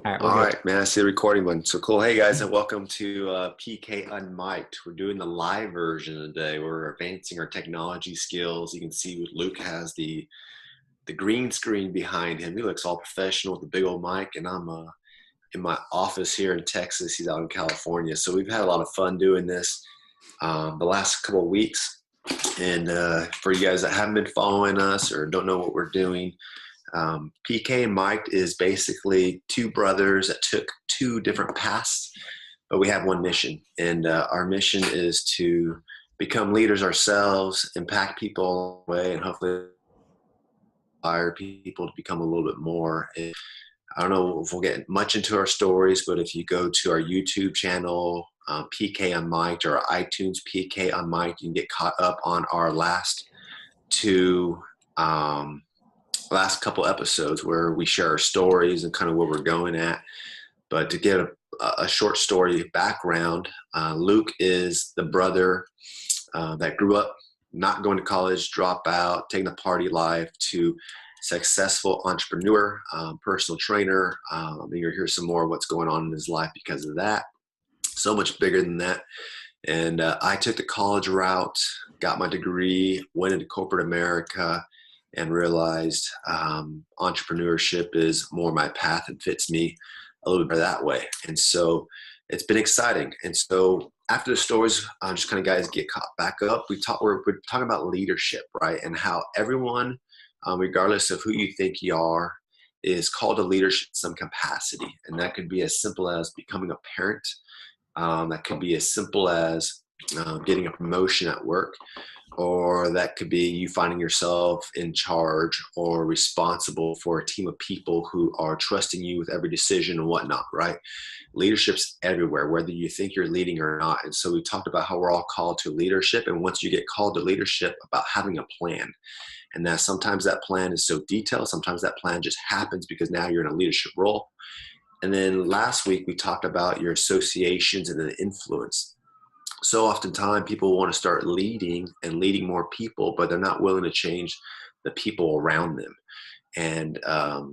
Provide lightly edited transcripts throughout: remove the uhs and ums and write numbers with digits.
All right, we're All good. right, man. I see the recording button. So cool. Hey, guys, and welcome to PK UnMiked. We're doing the live version today. We're advancing our technology skills. You can see Luke has the green screen behind him. He looks all professional with the big old mic, and I'm in my office here in Texas. He's out in California. So we've had a lot of fun doing this the last couple of weeks. And for you guys that haven't been following us or don't know what we're doing, PK and Mike is basically two brothers that took two different paths, but we have one mission. And our mission is to become leaders ourselves, impact people along the way, and hopefully inspire people to become a little bit more. And I don't know if we'll get much into our stories, but if you go to our YouTube channel, PK UnMiked, or iTunes PK UnMiked, you can get caught up on our last couple episodes where we share our stories and kind of where we're going at. But to get a short story background, Luke is the brother that grew up not going to college, drop out, taking the party life, to successful entrepreneur, personal trainer. You'll hear some more of what's going on in his life because of that. So much bigger than that. And I took the college route, got my degree, went into corporate America, and realized entrepreneurship is more my path and fits me a little bit that way. And so it's been exciting. And so after the stories, just kind of guys get caught back up. We're talking about leadership, right? And how everyone, regardless of who you think you are, is called to leadership in some capacity. And that could be as simple as becoming a parent. That could be as simple as getting a promotion at work. Or that could be you finding yourself in charge or responsible for a team of people who are trusting you with every decision and whatnot, right? Leadership's everywhere, whether you think you're leading or not. And so we talked about how we're all called to leadership. And once you get called to leadership, about having a plan. And that sometimes that plan is so detailed. Sometimes that plan just happens because now you're in a leadership role. And then last week we talked about your associations and the influence. So oftentimes people want to start leading and leading more people, but they're not willing to change the people around them. And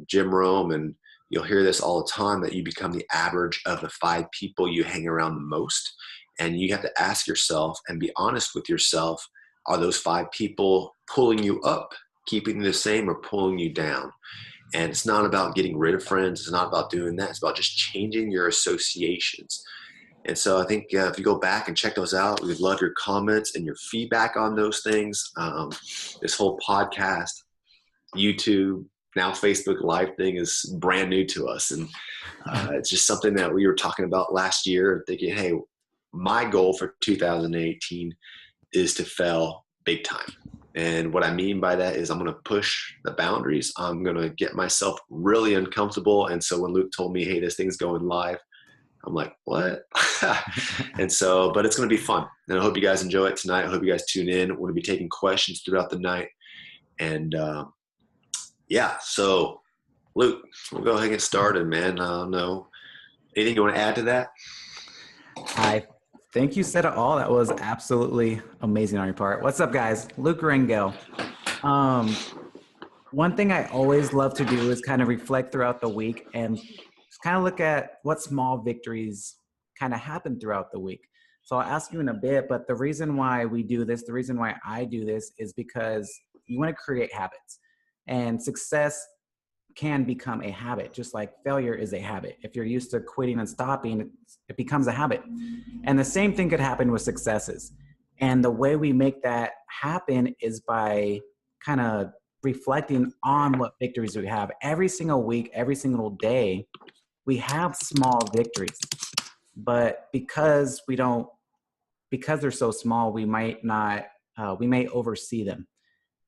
Jim Rome, and you'll hear this all the time, that you become the average of the 5 people you hang around the most. And you have to ask yourself and be honest with yourself, are those 5 people pulling you up, keeping you the same, or pulling you down? And it's not about getting rid of friends. It's not about doing that. It's about just changing your associations. And so I think if you go back and check those out, we'd love your comments and your feedback on those things. This whole podcast, YouTube, now Facebook Live thing is brand new to us. And it's just something that we were talking about last year and thinking, hey, my goal for 2018 is to fail big time. And what I mean by that is I'm going to push the boundaries. I'm going to get myself really uncomfortable. And so when Luke told me, hey, this thing's going live, I'm like, what? And so, but it's going to be fun. And I hope you guys enjoy it tonight. I hope you guys tune in. We're going to be taking questions throughout the night. And yeah, so Luke, we'll go ahead and get started, man. I don't know. Anything you want to add to that? I think you said it all. That was absolutely amazing on your part. What's up, guys? Luke Rangel. One thing I always love to do is kind of reflect throughout the week and kind of look at what small victories kind of happen throughout the week. So I'll ask you in a bit, but the reason why we do this, the reason why I do this is because you want to create habits, and success can become a habit, just like failure is a habit. If you're used to quitting and stopping, it becomes a habit. And the same thing could happen with successes. And the way we make that happen is by kind of reflecting on what victories we have every single week, every single day. We have small victories, but because they're so small, we may oversee them.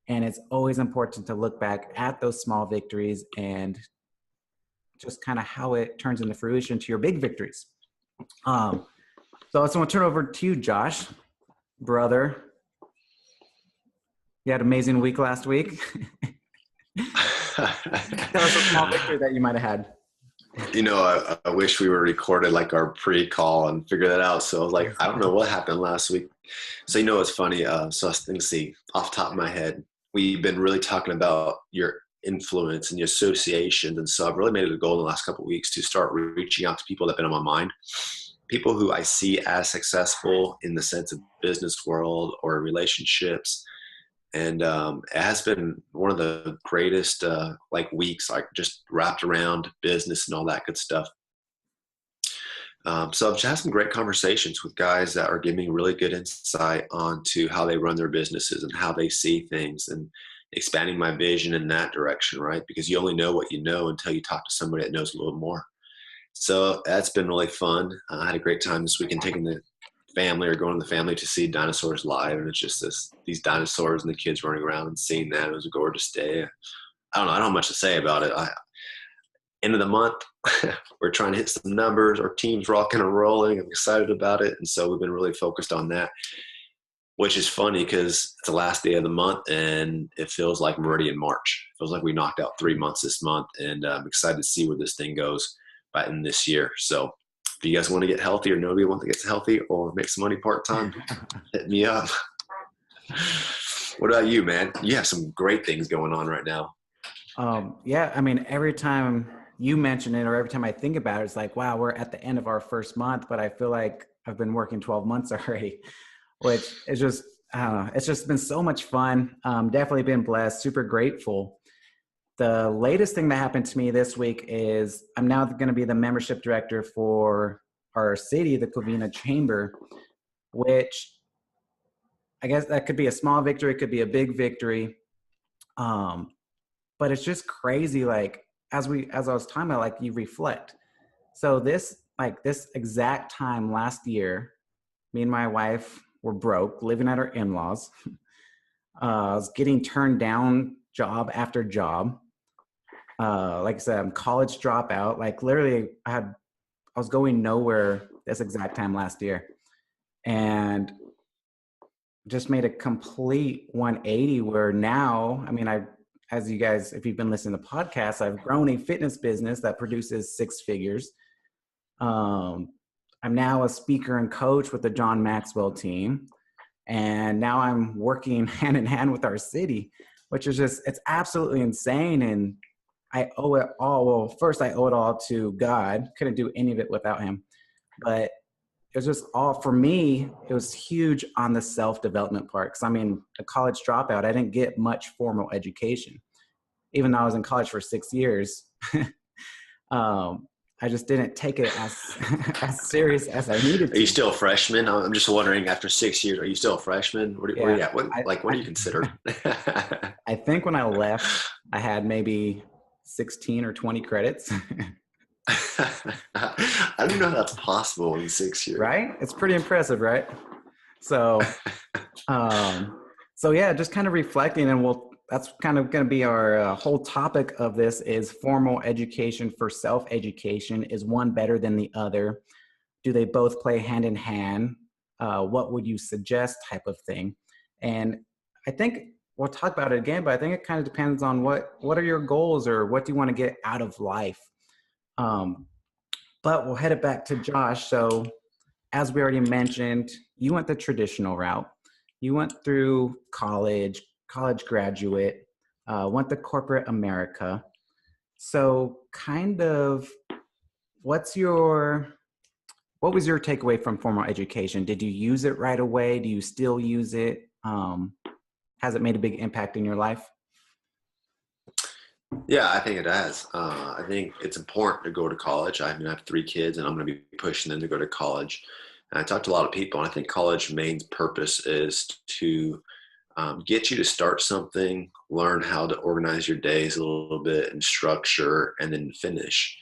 And it's always important to look back at those small victories and just kind of how it turns into fruition to your big victories. So I just want to turn over to you, Josh, brother. You had an amazing week last week. Tell us a small victory that you might have had. You know, I wish we were recorded like our pre-call and figure that out. So I was like, I don't know what happened last weck. So, you know, it's funny. So I was thinking, see, off the top of my head, we've been really talking about your influence and the associations and stuff. Really made it a goal in the last couple of weeks to start reaching out to people that have been on my mind, people who I see as successful in the sense of business world or relationships. And it has been one of the greatest weeks, like just wrapped around business and all that good stuff. So I've just had some great conversations with guys that are giving really good insight onto how they run their businesses and how they see things, and expanding my vision in that direction, right? Because you only know what you know until you talk to somebody that knows a little more. So that's been really fun. I had a great time this weekend taking the family or going to the family to see dinosaurs live. And it's just these dinosaurs and the kids running around and seeing that. It was a gorgeous day. I don't know. I don't have much to say about it. End of the month, we're trying to hit some numbers. Our team's rocking and rolling. I'm excited about it. And so we've been really focused on that, which is funny because it's the last day of the month and it feels like Meridian March. It feels like we knocked out 3 months this month, and I'm excited to see where this thing goes by in this year. So if you guys want to get healthy or nobody wants to get healthy or make some money part-time, hit me up. What about you, man? You have some great things going on right now. Yeah, I mean, every time you mention it or every time I think about it, it's like, wow, we're at the end of our first month, but I feel like I've been working 12 months already, which is just, I don't know, it's just been so much fun. Definitely been blessed, super grateful. The latest thing that happened to me this week is I'm now going to be the membership director for our city, the Covina Chamber, which I guess that could be a small victory, it could be a big victory. But it's just crazy. Like, as I was talking about, like, you reflect. So this exact time last year, me and my wife were broke, living at our in-laws. I was getting turned down job after job. Like I said, I'm college dropout. Like, literally, I was going nowhere this exact time last year, and just made a complete 180 where now, I mean, as you guys, if you've been listening to podcasts, I've grown a fitness business that produces 6 figures. I'm now a speaker and coach with the John Maxwell team. And now I'm working hand in hand with our city, which is just, it's absolutely insane. And I owe it all. Well, first I owe it all to God. Couldn't do any of it without him. But it was just all, for me, it was huge on the self-development part. Because I mean, a college dropout, I didn't get much formal education. Even though I was in college for 6 years, I just didn't take it as serious as I needed to. Are you still a freshman? I'm just wondering, after 6 years, are you still a freshman? What are you at? What do you consider? I think when I left, I had maybe 16 or 20 credits. I don't know how that's possible in 6 years. Right? It's pretty impressive, right? So, so yeah, just kind of reflecting, and that's kind of going to be our whole topic of this is formal education for self-education. Is one better than the other? Do they both play hand in hand? What would you suggest, type of thing? And I think we'll talk about it again, but I think it kind of depends on what are your goals or what do you want to get out of life? But we'll head it back to Josh. So as we already mentioned, you went the traditional route. You went through college graduate, went to corporate America. So kind of what was your takeaway from formal education? Did you use it right away? Do you still use it? Has it made a big impact in your life? Yeah, I think it has. I think it's important to go to college. I have 3 kids and I'm going to be pushing them to go to college. And I talked to a lot of people, and I think college main purpose is to get you to start something, learn how to organize your days a little bit and structure, and then finish.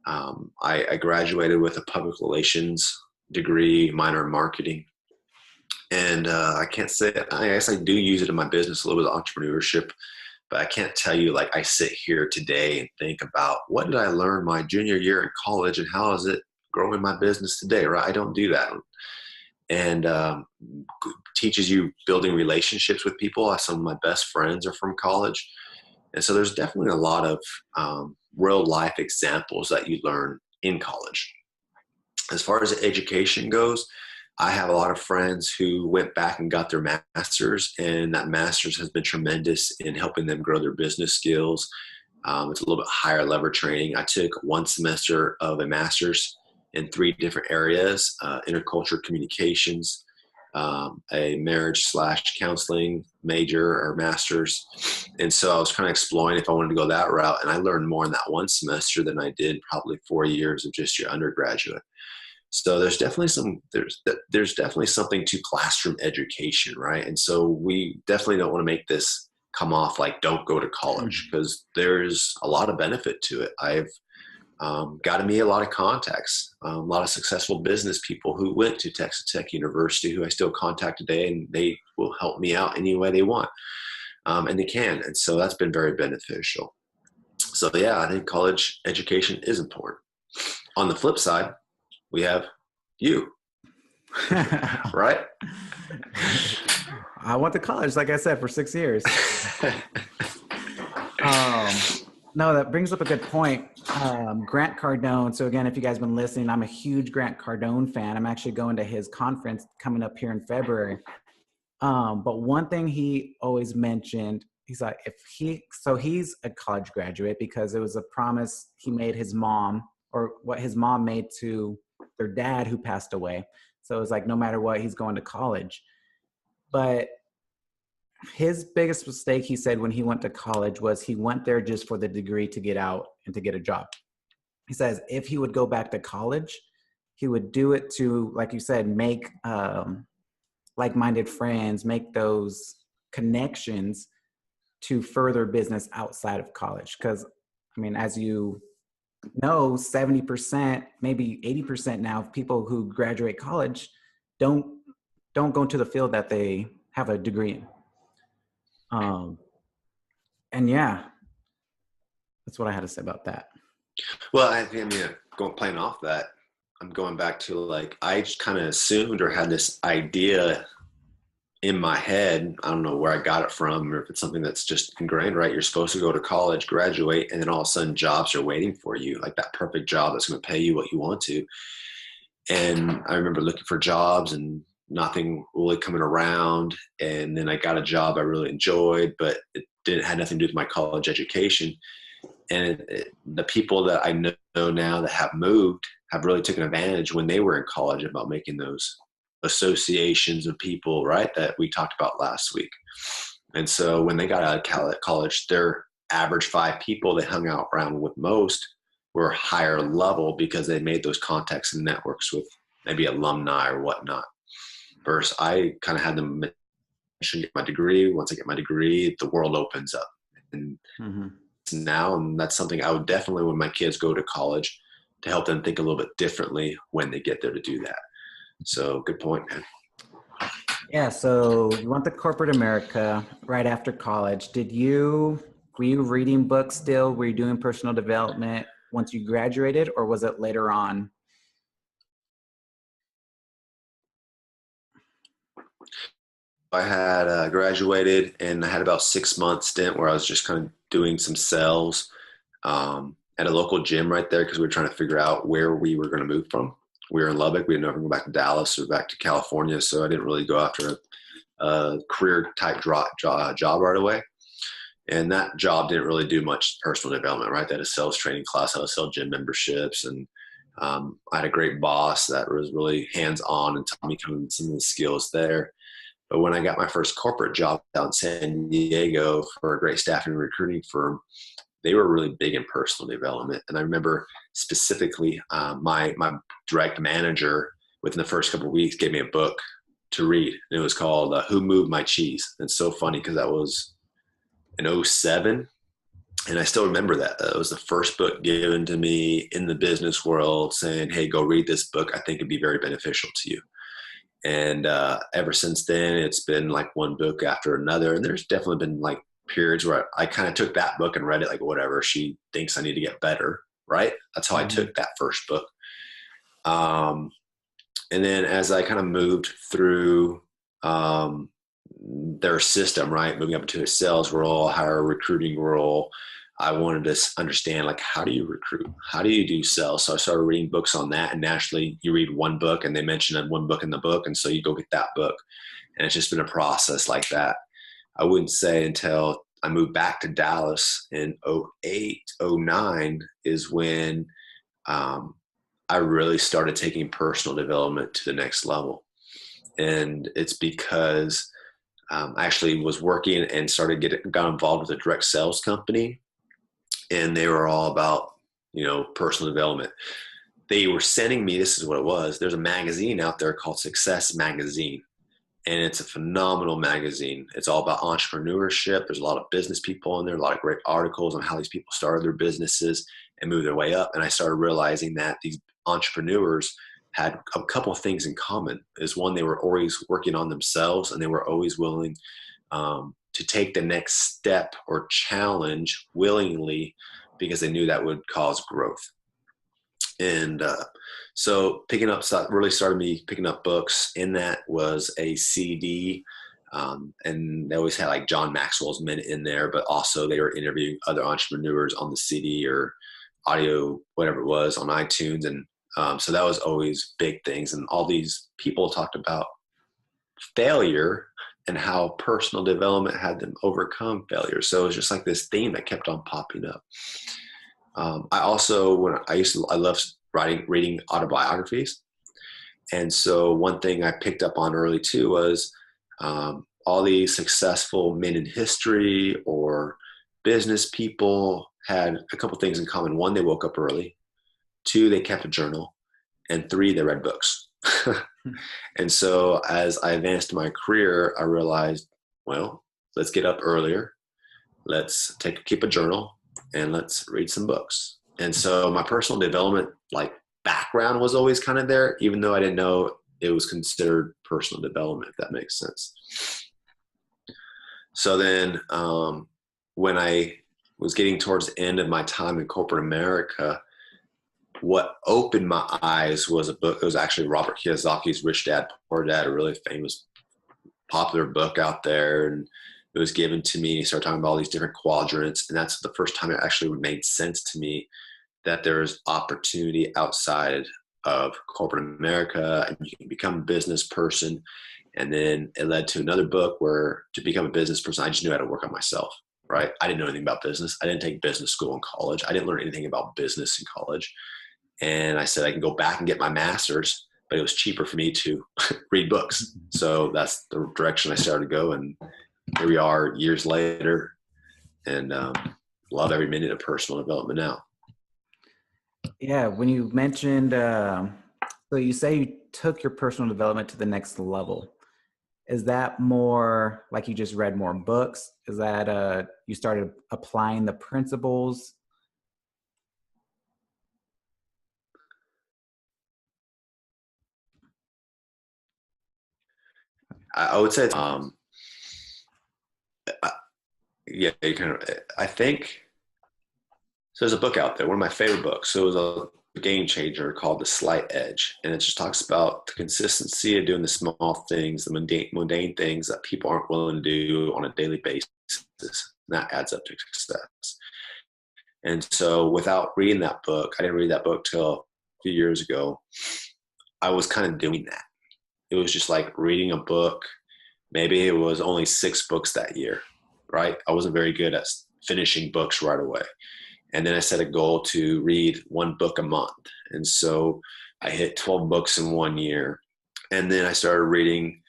I graduated with a public relations degree, minor in marketing. And I can't say, I guess I do use it in my business, a little bit of entrepreneurship, but I can't tell you, like, I sit here today and think about what did I learn my junior year in college and how is it growing my business today, right? I don't do that. And teaches you building relationships with people. Some of my best friends are from college. And so there's definitely a lot of real life examples that you learn in college. As far as education goes, I have a lot of friends who went back and got their master's, and that master's has been tremendous in helping them grow their business skills. It's a little bit higher level training. I took 1 semester of a master's in 3 different areas: intercultural communications, a marriage/counseling major or master's. And so I was kind of exploring if I wanted to go that route. And I learned more in that 1 semester than I did probably 4 years of just your undergraduate. So there's definitely there's definitely something to classroom education, right? And so we definitely don't want to make this come off like don't go to college, because there's a lot of benefit to it. I've got to meet a lot of contacts, a lot of successful business people who went to Texas Tech University, who I still contact today, and they will help me out any way they want, and they can. And so that's been very beneficial. So yeah, I think college education is important. On the flip side, we have you, right? I went to college, like I said, for 6 years. No, that brings up a good point. Grant Cardone. So again, if you guys have been listening, I'm a huge Grant Cardone fan. I'm actually going to his conference coming up here in February. But one thing he always mentioned, he's like, he's a college graduate because it was a promise he made his mom, or what his mom made to their dad who passed away. So it was like, no matter what, he's going to college. But his biggest mistake, he said, when he went to college was he went there just for the degree to get out and to get a job. He says if he would go back to college, he would do it to, like you said, make like-minded friends, make those connections to further business outside of college. Because, I mean, as you know, 70%, maybe 80% now of people who graduate college don't go into the field that they have a degree in. And yeah, that's what I had to say about that. Well, I mean, playing off that, I'm going back to, like, I just kind of assumed or had this idea in my head. I don't know where I got it from, or if it's something that's just ingrained, right? You're supposed to go to college, graduate, and then all of a sudden jobs are waiting for you, like that perfect job that's going to pay you what you want to. And I remember looking for jobs and nothing really coming around. And then I got a job I really enjoyed, but it had nothing to do with my college education. And the people that I know now that have moved have really taken advantage when they were in college about making those associations of people, right, that we talked about last week. And so when they got out of college, their average 5 people they hung out around with most were higher level because they made those contacts and networks with maybe alumni or whatnot. Versus I kind of had them get my degree. Once I get my degree, the world opens up. And now, and that's something I would definitely, when my kids go to college, to help them think a little bit differently when they get there to do that. So good point, man. Yeah. So you went to corporate America right after college. Were you reading books still? Were you doing personal development once you graduated, or was it later on? I had graduated, and I had about 6 month stint where I was just kind of doing some sales at a local gym right there, because we were trying to figure out where we were going to move from. We were in Lubbock. We didn't know if we were going to go back to Dallas or back to California, so I didn't really go after a career type job right away. And that job didn't really do much personal development, right? They had a sales training class, how to sell gym memberships, and I had a great boss that was really hands-on and taught me kind of some of the skills there. But when I got my first corporate job out in San Diego for a great staffing and recruiting firm, they were really big in personal development. And I remember specifically my direct manager within the first couple of weeks gave me a book to read. And it was called Who Moved My Cheese? And it's so funny because that was in 2007. And I still remember that. It was the first book given to me in the business world saying, hey, go read this book. I think it'd be very beneficial to you. And ever since then, it's been like one book after another. And there's definitely been like periods where I kind of took that book and read it like, whatever, she thinks I need to get better, right? That's how I took that first book. And then as I kind of moved through their system, right, moving up into a sales role, higher recruiting role, I wanted to understand, like, how do you recruit? How do you do sales? So I started reading books on that. And naturally, you read one book and they mention one book in the book. And so you go get that book. And it's just been a process like that. I wouldn't say until I moved back to Dallas in '08, '09 is when I really started taking personal development to the next level. And it's because I actually was working and got involved with a direct sales company, and they were all about, personal development. They were sending me, this is what it was. There's a magazine out there called Success Magazine, and it's a phenomenal magazine. It's all about entrepreneurship. There's a lot of business people in there, a lot of great articles on how these people started their businesses and moved their way up. And I started realizing that these entrepreneurs had a couple of things in common. Is one, they were always working on themselves, and they were always willing to take the next step or challenge willingly, because they knew that would cause growth. And so really started me picking up books. In that was a CD, and they always had like John Maxwell's Men in there, but also they were interviewing other entrepreneurs on the CD or audio, whatever it was, on iTunes. And so that was always big things. And all these people talked about failure and how personal development had them overcome failure. So it was just like this theme that kept on popping up. I also, I loved reading autobiographies. And so one thing I picked up on early too was all these successful men in history or business people had a couple things in common. One, they woke up early. Two, they kept a journal. And three, they read books. And so as I advanced in my career, I realized, well, let's get up earlier. Let's keep a journal, and let's read some books. And so my personal development background was always kind of there, even though I didn't know it was considered personal development, if that makes sense. So then when I was getting towards the end of my time in corporate America, what opened my eyes was a book. It was actually Robert Kiyosaki's Rich Dad, Poor Dad, a really famous, popular book out there. And it was given to me. He started talking about all these different quadrants. And that's the first time it actually made sense to me that there's opportunity outside of corporate America, and you can become a business person. And then it led to another book where to become a business person, I just knew how to work on myself, right? I didn't know anything about business. I didn't take business school in college. I didn't learn anything about business in college. And I said, I can go back and get my master's, but it was cheaper for me to read books. So that's the direction I started to go. And here we are years later, and love every minute of personal development now. Yeah, when you mentioned, so you say you took your personal development to the next level. Is that more like you just read more books? Is that you started applying the principles? I would say, yeah, I think, so there's a book out there, one of my favorite books. So it was a game changer called The Slight Edge. And it just talks about the consistency of doing the small things, the mundane things that people aren't willing to do on a daily basis. And that adds up to success. And so without reading that book, I didn't read that book till a few years ago. I was kind of doing that. It was just like reading a book. Maybe it was only 6 books that year, right? I wasn't very good at finishing books right away. And then I set a goal to read 1 book a month. And so I hit 12 books in 1 year. And then I started reading.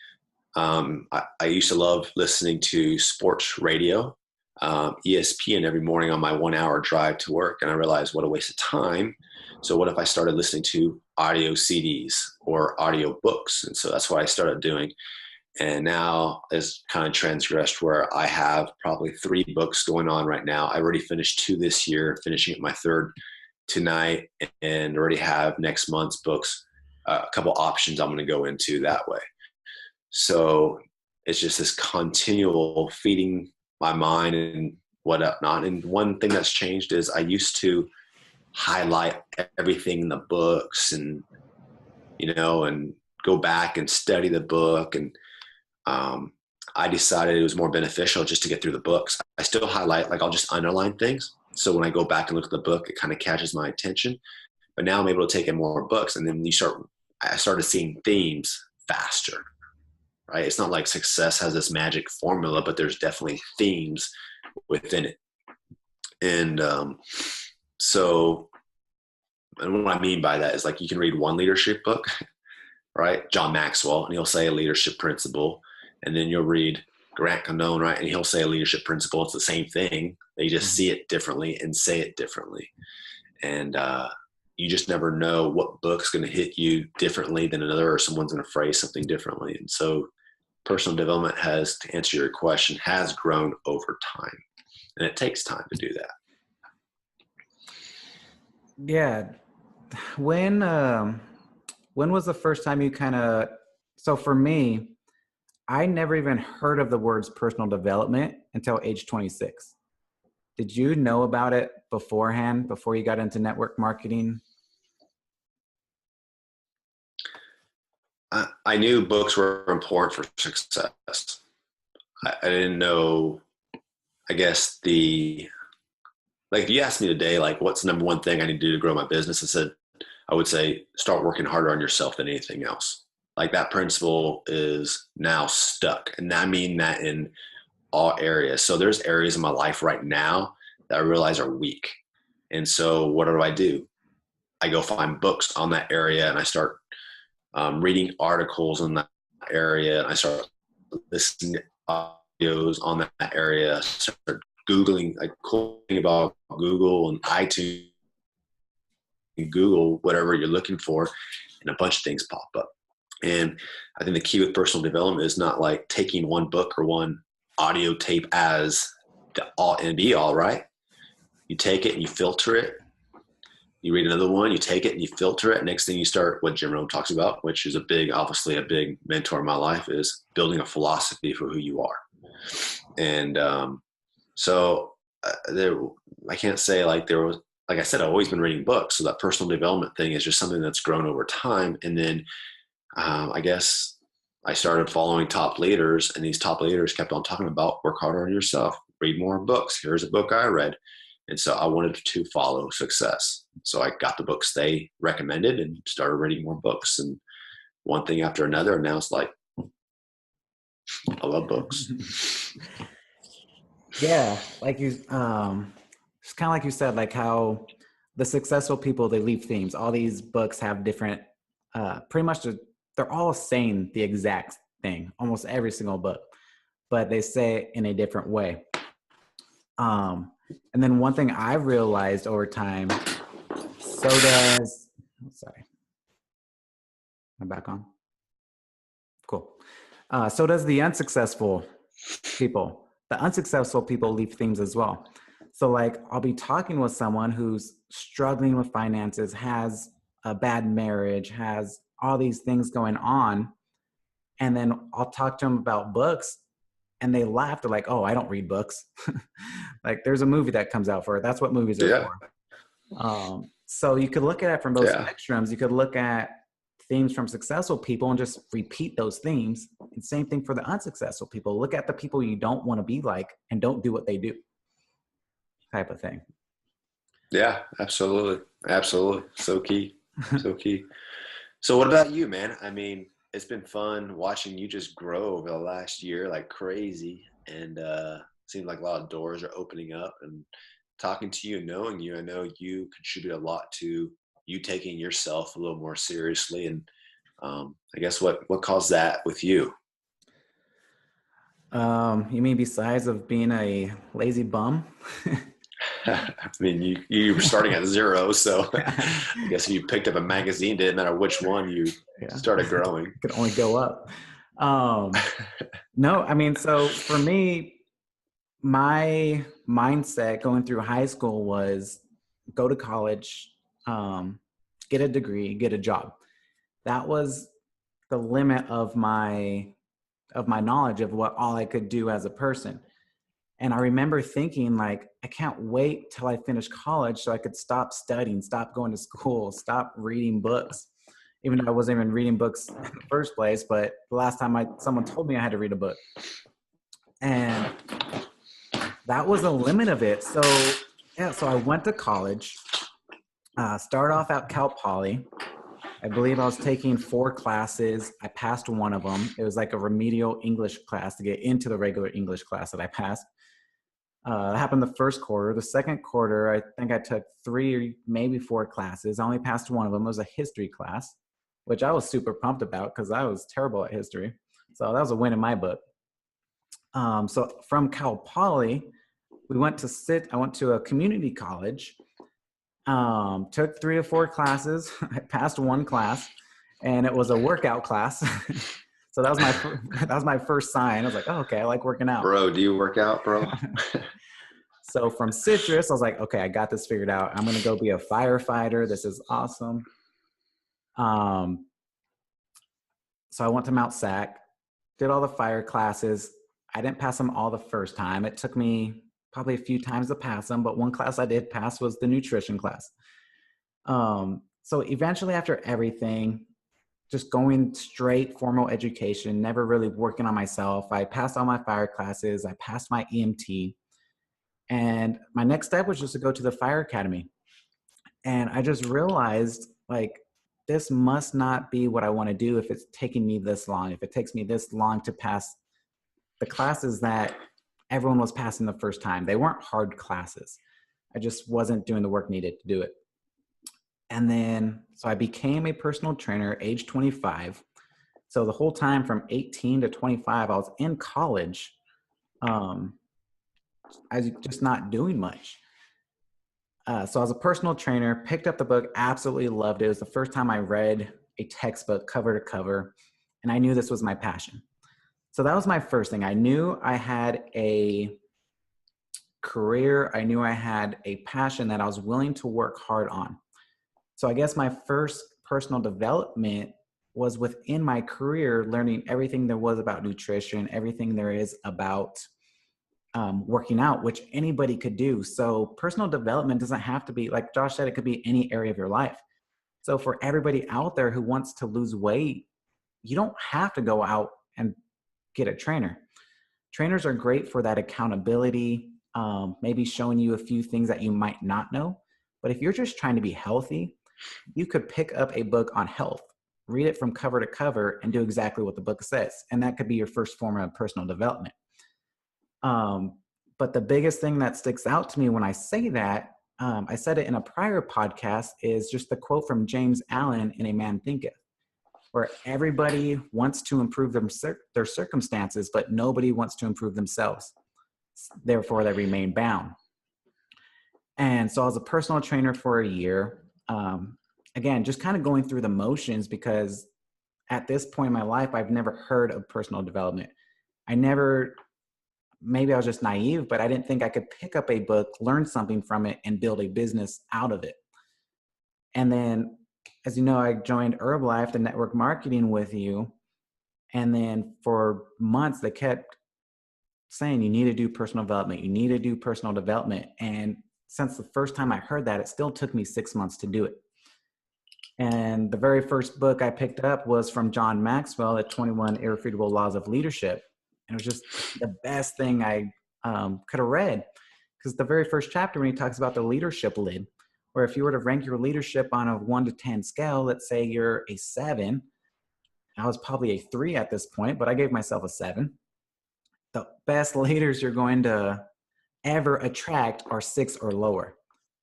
I used to love listening to sports radio, ESPN, every morning on my 1-hour drive to work. And I realized what a waste of time. So what if I started listening to audio CDs or audio books? And so that's what I started doing. And now it's kind of transgressed where I have probably 3 books going on right now. I already finished 2 this year, finishing my 3rd tonight, and already have next month's books, a couple options I'm going to go into that way. So it's just this continual feeding my mind and whatnot. And one thing that's changed is I used to highlight everything in the books and, and go back and study the book. And I decided it was more beneficial just to get through the books. I still highlight, I'll just underline things, So when I go back and look at the book, it kind of catches my attention. But now I'm able to take in more books, and then I started seeing themes faster, right? It's not like success has this magic formula, but there's definitely themes within it. And so, and what I mean by that is like you can read one leadership book, right? John Maxwell, and he'll say a leadership principle. And then you'll read Grant Cardone, right? And he'll say a leadership principle. It's the same thing. They just see it differently and say it differently. And you just never know what book's going to hit you differently than another, or someone's going to phrase something differently. And so personal development has, to answer your question, has grown over time. And it takes time to do that. Yeah. When was the first time you so for me, I never even heard of the words personal development until age 26. Did you know about it beforehand, before you got into network marketing? I knew books were important for success. I didn't know, I guess like if you asked me today, like what's the number one thing I need to do to grow my business? I would say start working harder on yourself than anything else. Like that principle is now stuck. And I mean that in all areas. So there's areas in my life right now that I realize are weak. And so what do? I go find books on that area, and I start reading articles in that area, and I start listening to audios on that area, start Googling, like cool thing about Google and iTunes, Google whatever you're looking for, and a bunch of things pop up. And I think the key with personal development is not like taking one book or one audio tape as the all and be all, right? You take it and you filter it. You read another one, you take it and you filter it. Next thing you start what Jim Rohn talks about, which is obviously a big mentor in my life, is building a philosophy for who you are. And I can't say like there was, like I said, I've always been reading books. So that personal development thing is just something that's grown over time. And then I guess I started following top leaders, and these top leaders kept on talking about work harder on yourself, read more books. Here's a book I read. And so I wanted to follow success. So I got the books they recommended and started reading more books, and one thing after another. And now it's like, I love books. Yeah. Like it's kind of like you said, like how the successful people, they leave themes. All these books have different, pretty much they're all saying the exact thing, almost every single book, but they say it in a different way. And then one thing I've realized over time, sorry, I'm back on. Cool. So does the unsuccessful people. The unsuccessful people leave themes as well. So like I'll be talking with someone who's struggling with finances, has a bad marriage, has all these things going on. And then I'll talk to them about books, and they laugh. They're like, oh, I don't read books. Like there's a movie that comes out for it. That's what movies are for. So you could look at it from both spectrums. You could look at themes from successful people and just repeat those themes. And same thing for the unsuccessful people. Look at the people you don't want to be like and don't do what they do, type of thing. Yeah, absolutely. Absolutely. So key. So key. So what about you, man? I mean, it's been fun watching you just grow over the last year like crazy. And seems like a lot of doors are opening up, and talking to you and knowing you, I know you contribute a lot to you taking yourself a little more seriously. And I guess what caused that with you? You mean besides of being a lazy bum? I mean, you were starting at zero, so I guess if you picked up a magazine, didn't matter which one, you started growing. Could only go up. No, I mean, so for me, my mindset going through high school was go to college, get a degree, get a job. That was the limit of my knowledge of what all I could do as a person. And I remember thinking like, I can't wait till I finish college so I could stop studying, stop going to school, stop reading books, even though I wasn't even reading books in the first place. But the last time someone told me I had to read a book, and that was the limit of it. So Yeah, so I went to college, started off at Cal Poly. I believe I was taking 4 classes. I passed one of them. It was like a remedial English class to get into the regular English class that I passed. That happened the first quarter. The second quarter, I think I took 3 maybe 4 classes. I only passed one of them. It was a history class, which I was super pumped about because I was terrible at history. So that was a win in my book. So from Cal Poly, I went to a community college, took 3 to 4 classes. I passed one class and it was a workout class. So that was my first sign. I was like, oh, okay, I like working out. Bro, do you work out, bro? So from citrus, I was like, okay, I got this figured out. I'm going to go be a firefighter. This is awesome. Um, so I went to Mount Sac, did all the fire classes. I didn't pass them all the first time. It took me probably a few times to pass them, but one class I did pass was the nutrition class. So eventually after everything, just going straight formal education, never really working on myself. I passed all my fire classes. I passed my EMT. And my next step was just to go to the fire academy. And I just realized like, this must not be what I want to do if it's taking me this long, if it takes me this long to pass the classes that everyone was passing the first time. They weren't hard classes. I just wasn't doing the work needed to do it. And then, so I became a personal trainer age 25. So the whole time from 18 to 25, I was in college. I was just not doing much. So I was a personal trainer, picked up the book, absolutely loved it. It was the first time I read a textbook cover to cover, and I knew this was my passion. So that was my first thing. I knew I had a career. I knew I had a passion that I was willing to work hard on. So I guess my first personal development was within my career, learning everything there was about nutrition, everything there is about working out, which anybody could do. So personal development doesn't have to be, like Josh said, it could be any area of your life. So for everybody out there who wants to lose weight, you don't have to go out and get a trainer. Trainers are great for that accountability, maybe showing you a few things that you might not know. But if you're just trying to be healthy, you could pick up a book on health, read it from cover to cover, and do exactly what the book says. And that could be your first form of personal development. But the biggest thing that sticks out to me when I say that, I said it in a prior podcast, is just the quote from James Allen in A Man Thinketh, where everybody wants to improve their circumstances, but nobody wants to improve themselves. Therefore, they remain bound. And so I was a personal trainer for a year. Again, just kind of going through the motions, because at this point in my life, I've never heard of personal development. Maybe I was just naive, but I didn't think I could pick up a book, learn something from it, and build a business out of it. And then, as you know, I joined Herbalife, the network marketing with you. And then for months, they kept saying, you need to do personal development. You need to do personal development. And since the first time I heard that, it still took me 6 months to do it. And the very first book I picked up was from John Maxwell, The 21 Irrefutable Laws of Leadership. And it was just the best thing I could have read. Because the very first chapter, when he talks about the leadership lid, where if you were to rank your leadership on a 1 to 10 scale, let's say you're a 7, I was probably a 3 at this point, but I gave myself a 7. The best leaders you're going to ever attract are 6 or lower.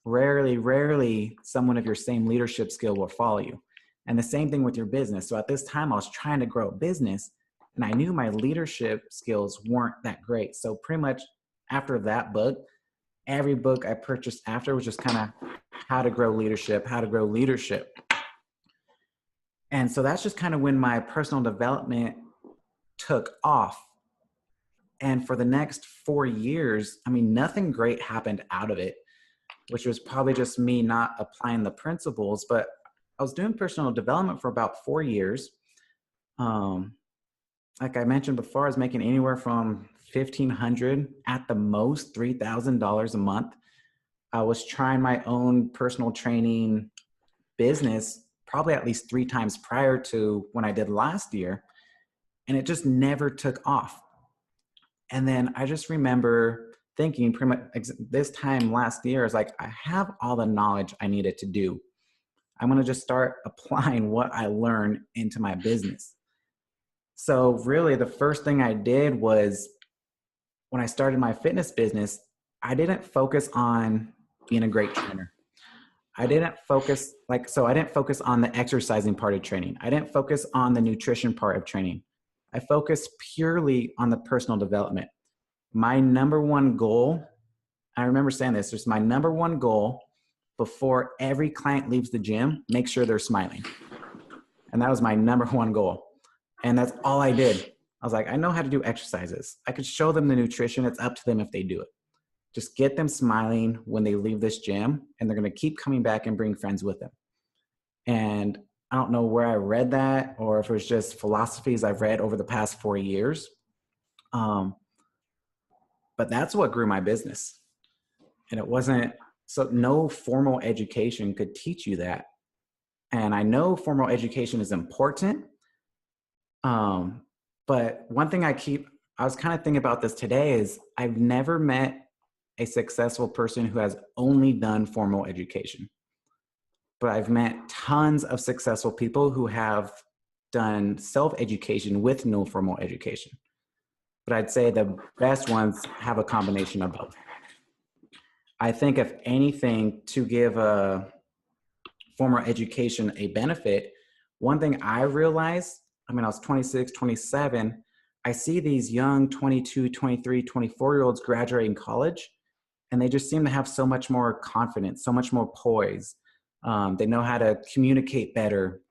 Rarely someone of your same leadership skill will follow you. And the same thing with your business. So at this time, I was trying to grow a business, and I knew my leadership skills weren't that great. So pretty much after that book, every book I purchased after was just kind of how to grow leadership. And so that's just kind of when my personal development took off. And for the next 4 years, I mean, nothing great happened out of it, which was probably just me not applying the principles. But I was doing personal development for about 4 years. Like I mentioned before, I was making anywhere from $1,500 at the most $3,000 a month. I was trying my own personal training business probably at least 3 times prior to when I did last year, and it just never took off. And then I just remember thinking pretty much this time last year is like, I have all the knowledge I needed to do. I'm going to just start applying what I learned into my business. So really the first thing I did was when I started my fitness business, I didn't focus on being a great trainer. I didn't focus on the exercising part of training. I didn't focus on the nutrition part of training. I focused purely on the personal development. My number one goal, I remember saying this, just my number one goal before every client leaves the gym, make sure they're smiling. And that was my number one goal. And that's all I did. I was like, I know how to do exercises. I could show them the nutrition. It's up to them if they do it. Just get them smiling when they leave this gym, and they're going to keep coming back and bring friends with them. And I don't know where I read that, or if it was just philosophies I've read over the past 4 years. But that's what grew my business. And it wasn't, so no formal education could teach you that. And I know formal education is important. But one thing I was kind of thinking about this today is I've never met a successful person who has only done formal education. But I've met tons of successful people who have done self-education with no formal education. But I'd say the best ones have a combination of both. I think if anything, to give a formal education a benefit, one thing I realized, I was 26, 27, I see these young 22, 23, 24-year-olds graduating college, and they just seem to have so much more confidence, so much more poise. They know how to communicate better.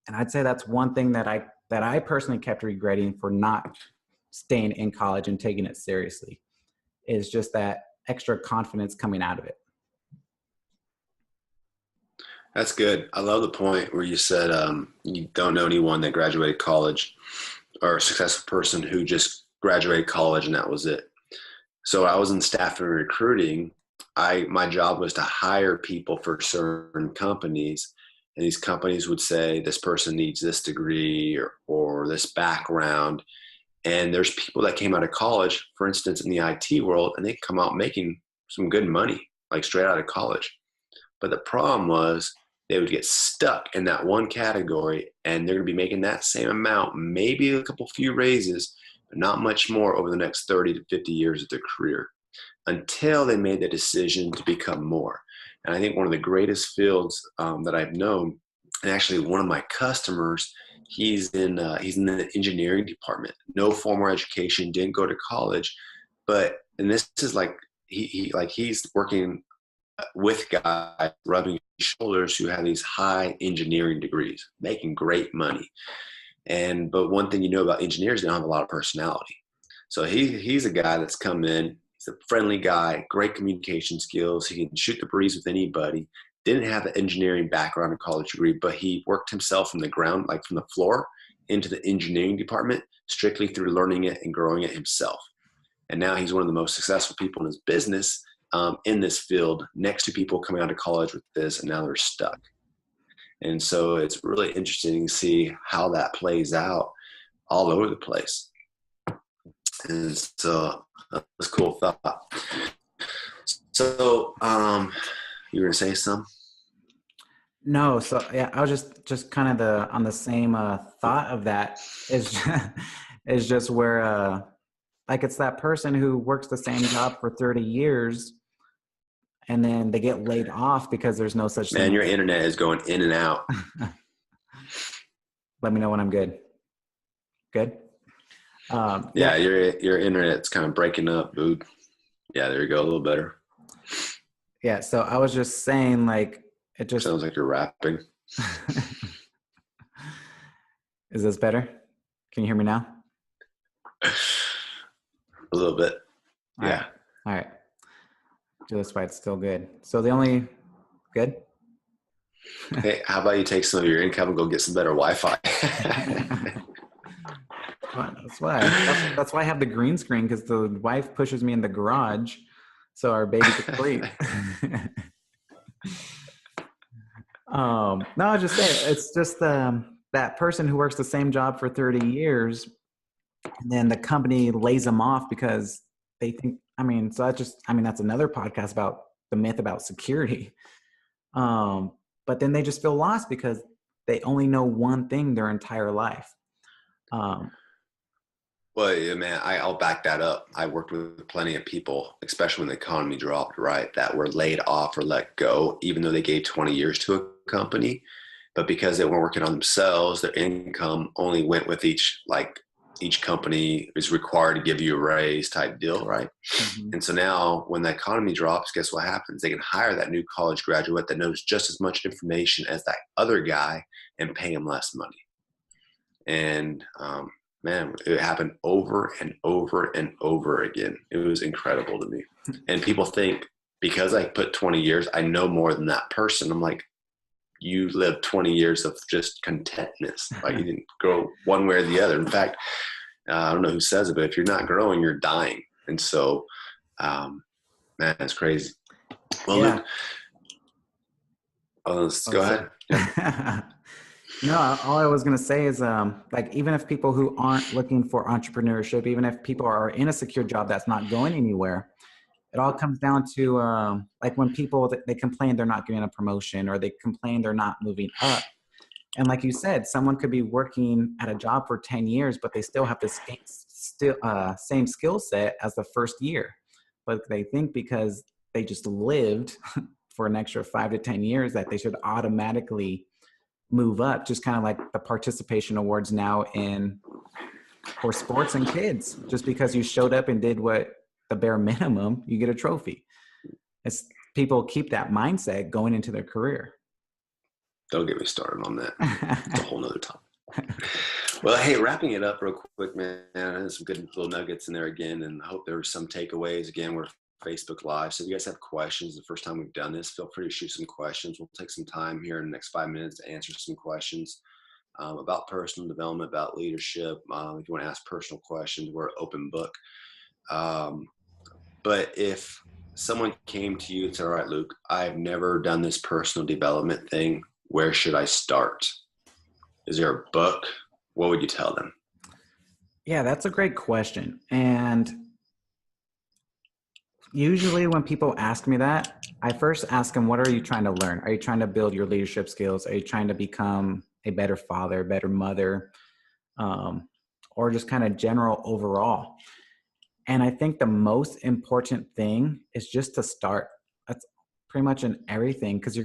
And I'd say that's one thing that I personally kept regretting for not staying in college and taking it seriously, is just that extra confidence coming out of it. That's good. I love the point where you said you don't know anyone that graduated college or a successful person who just graduated college and that was it. So I was in staff and recruiting. My job was to hire people for certain companies, and these companies would say this person needs this degree or this background. And there's people that came out of college, for instance, in the IT world, and they come out making some good money, like straight out of college. But the problem was they would get stuck in that one category, and they're going to be making that same amount, maybe a few raises, but not much more over the next 30 to 50 years of their career, until they made the decision to become more. And I think one of the greatest fields that I've known, and actually one of my customers, he's in the engineering department, no formal education, didn't go to college, and this is like he's working with guys rubbing shoulders who have these high engineering degrees, making great money. But one thing you know about engineers, they don't have a lot of personality. So he's a guy that's come in. He's a friendly guy, great communication skills. He can shoot the breeze with anybody. Didn't have the engineering background or college degree, but he worked himself from the ground, like from the floor, into the engineering department, strictly through learning it and growing it himself. And now he's one of the most successful people in his business in this field, next to people coming out of college with this, and now they're stuck. And so it's really interesting to see how that plays out all over the place. And so that's a cool thought. So you were going to say something? No, so yeah, I was just kind of on the same thought of that is just where like it's that person who works the same job for 30 years and then they get laid off because there's no such thing. Man, your internet is going in and out. Let me know when I'm good. Good? Yeah, your internet's kind of breaking up, dude. Yeah, there you go, a little better. Yeah, so I was just saying, like, it just sounds like you're rapping. Is this better? Can you hear me now? A little bit. Yeah. All right. So that's why it's still good. So the only good? Hey, how about you take some of your income and go get some better Wi-Fi? That's why I have the green screen, because the wife pushes me in the garage so our baby can sleep. No, I was just saying, it's just that person who works the same job for 30 years, and then the company lays them off because they think I mean, so that's another podcast about the myth about security. But then they just feel lost because they only know one thing their entire life. Um, Well, yeah, man, I'll back that up. I worked with plenty of people, especially when the economy dropped, right, that were laid off or let go, even though they gave 20 years to a company. But because they weren't working on themselves, their income only went with each company is required to give you a raise type deal, right? mhm. And so now when the economy drops, guess what happens? They can hire that new college graduate that knows just as much information as that other guy and pay him less money. And man, it happened over and over and over again. It was incredible to me. And people think because I put 20 years, I know more than that person. I'm like, you lived 20 years of just contentness. Like you didn't grow one way or the other. In fact, I don't know who says it, but if you're not growing, you're dying. And so, man, it's crazy. Well, Yeah. Luke, let's Oh, go sorry. ahead. Yeah. No, all I was going to say is like, even if people who aren't looking for entrepreneurship, even if people are in a secure job that's not going anywhere, it all comes down to like when people, they complain they're not getting a promotion, or they complain they're not moving up. And like you said, someone could be working at a job for 10 years, but they still have the same skill set as the first year. But they think because they just lived for an extra 5 to 10 years that they should automatically move up, just kind of like the participation awards now in for sports and kids. Just because you showed up and did what the bare minimum, you get a trophy. It's people keep that mindset going into their career. Don't get me started on that. It's a whole nother topic. Well, hey, wrapping it up real quick, man. There's some good little nuggets in there again, and I hope there were some takeaways. Again, we're Facebook Live, so if you guys have questions, the first time we've done this, feel free to shoot some questions. We'll take some time here in the next 5 minutes to answer some questions about personal development, about leadership. If you want to ask personal questions, we're an open book. But if someone came to you and said, all right, Luke, I've never done this personal development thing, where should I start? Is there a book? What would you tell them? Yeah, that's a great question. And usually when people ask me that, I first ask them, what are you trying to learn? Are you trying to build your leadership skills? Are you trying to become a better father, better mother, or just kind of general overall? And I think the most important thing is just to start. That's pretty much in everything, because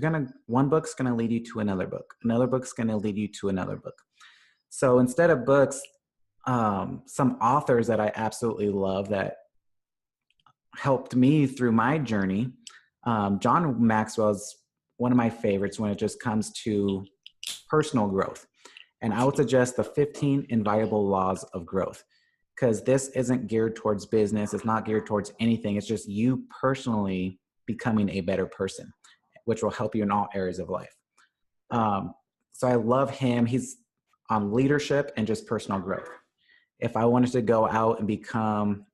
one book's going to lead you to another book. Another book's going to lead you to another book. So instead of books, some authors that I absolutely love that helped me through my journey. John Maxwell's one of my favorites when it just comes to personal growth. And I would suggest the 15 Invaluable Laws of Growth, because this isn't geared towards business. It's not geared towards anything. It's just you personally becoming a better person, which will help you in all areas of life. So I love him. He's on leadership and just personal growth. If I wanted to go out and become,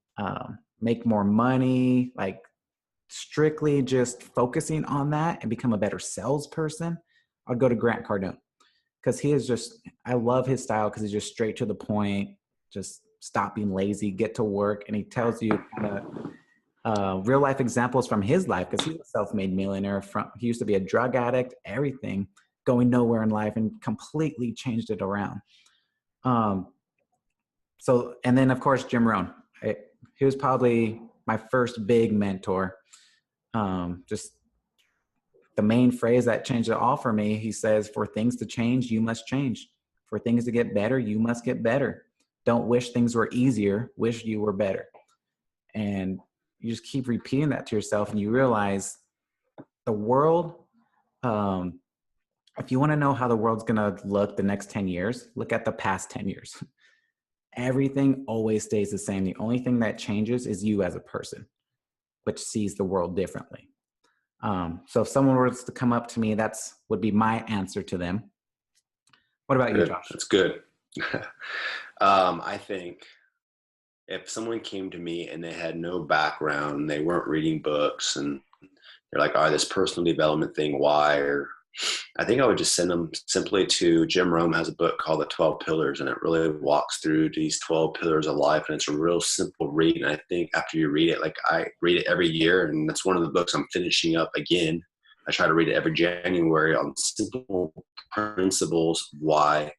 make more money, like strictly just focusing on that and become a better salesperson, I'd go to Grant Cardone, because he is just, I love his style because he's just straight to the point, just stop being lazy, get to work. And he tells you kind of real life examples from his life, because he's a self-made millionaire. He used to be a drug addict, everything, going nowhere in life, and completely changed it around. And then of course, Jim Rohn. He was probably my first big mentor. Just the main phrase that changed it all for me, he says, for things to change, you must change. For things to get better, you must get better. Don't wish things were easier, wish you were better. And you just keep repeating that to yourself, and you realize the world, if you want to know how the world's going to look the next 10 years, look at the past 10 years. Everything always stays the same. The only thing that changes is you as a person, which sees the world differently. So if someone were to come up to me, would be my answer to them. What about you, Josh? That's good. I think if someone came to me and they had no background, they weren't reading books, and they're like, all right, this personal development thing, why? Or I think I would just send them simply to Jim Rome has a book called The 12 Pillars, and it really walks through these 12 pillars of life. And it's a real simple read. And I think after you read it, like I read it every year, and that's one of the books I'm finishing up again. I try to read it every January on simple principles why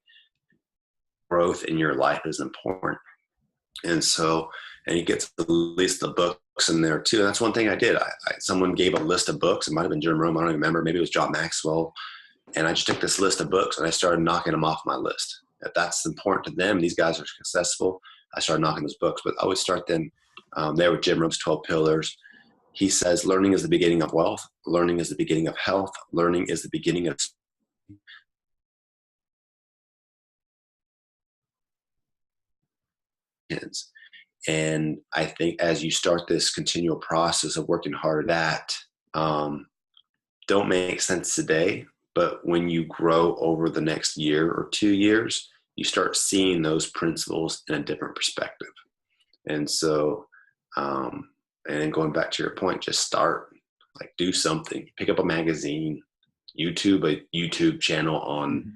growth in your life is important. And so, and you get to list the books in there too. And that's one thing I did. Someone gave a list of books. It might have been Jim Rome. I don't even remember. Maybe it was John Maxwell. And I just took this list of books and I started knocking them off my list. If that's important to them, these guys are successful, I started knocking those books. But I would start them there with Jim Rome's 12 Pillars. He says, learning is the beginning of wealth. Learning is the beginning of health. Learning is the beginning of kids. And I think as you start this continual process of working hard at don't make sense today, but when you grow over the next year or 2 years, you start seeing those principles in a different perspective. And so, and then going back to your point, just start, like do something, pick up a magazine, a YouTube channel on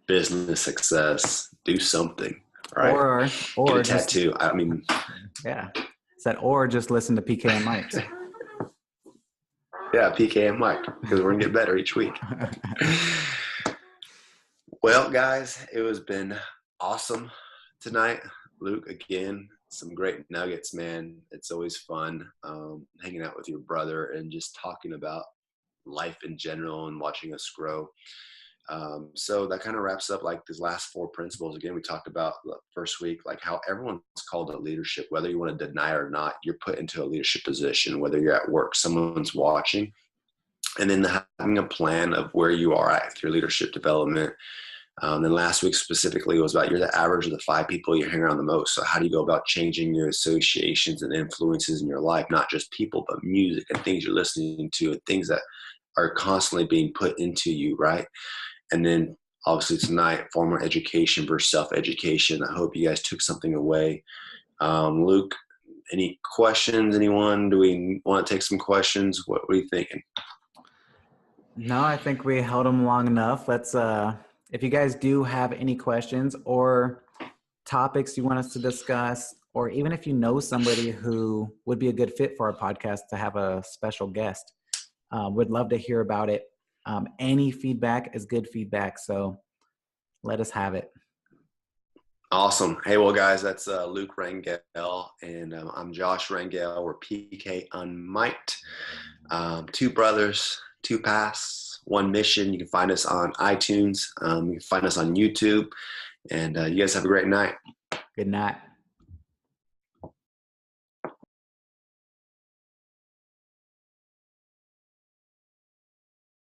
business success, do something. Right. Or get a tattoo. I mean, yeah, or just listen to PK and Mike. Yeah, PK and Mike, because we're gonna get better each week. Well, guys, it has been awesome tonight. Luke, again, some great nuggets, man. It's always fun hanging out with your brother and just talking about life in general and watching us grow. So that kind of wraps up like these last 4 principles. Again, we talked about the first week, like how everyone's called to leadership, whether you want to deny or not, you're put into a leadership position, whether you're at work, someone's watching, and then having a plan of where you are at with your leadership development. Then last week specifically was about you're the average of the 5 people you hang around the most. So how do you go about changing your associations and influences in your life, not just people, but music and things you're listening to and things that are constantly being put into you, right? And then obviously tonight, formal education versus self-education. I hope you guys took something away. Luke, any questions? Anyone? Do we want to take some questions? What are you thinking? No, I think we held them long enough. Let's, if you guys do have any questions or topics you want us to discuss, or even if you know somebody who would be a good fit for our podcast to have a special guest, would love to hear about it. Any feedback is good feedback, so let us have it. Awesome. Hey, well, guys, that's Luke Rangel, and I'm Josh Rangel. We're PK UnMiked. 2 brothers, 2 paths, 1 mission. You can find us on iTunes. You can find us on YouTube. And you guys have a great night. Good night.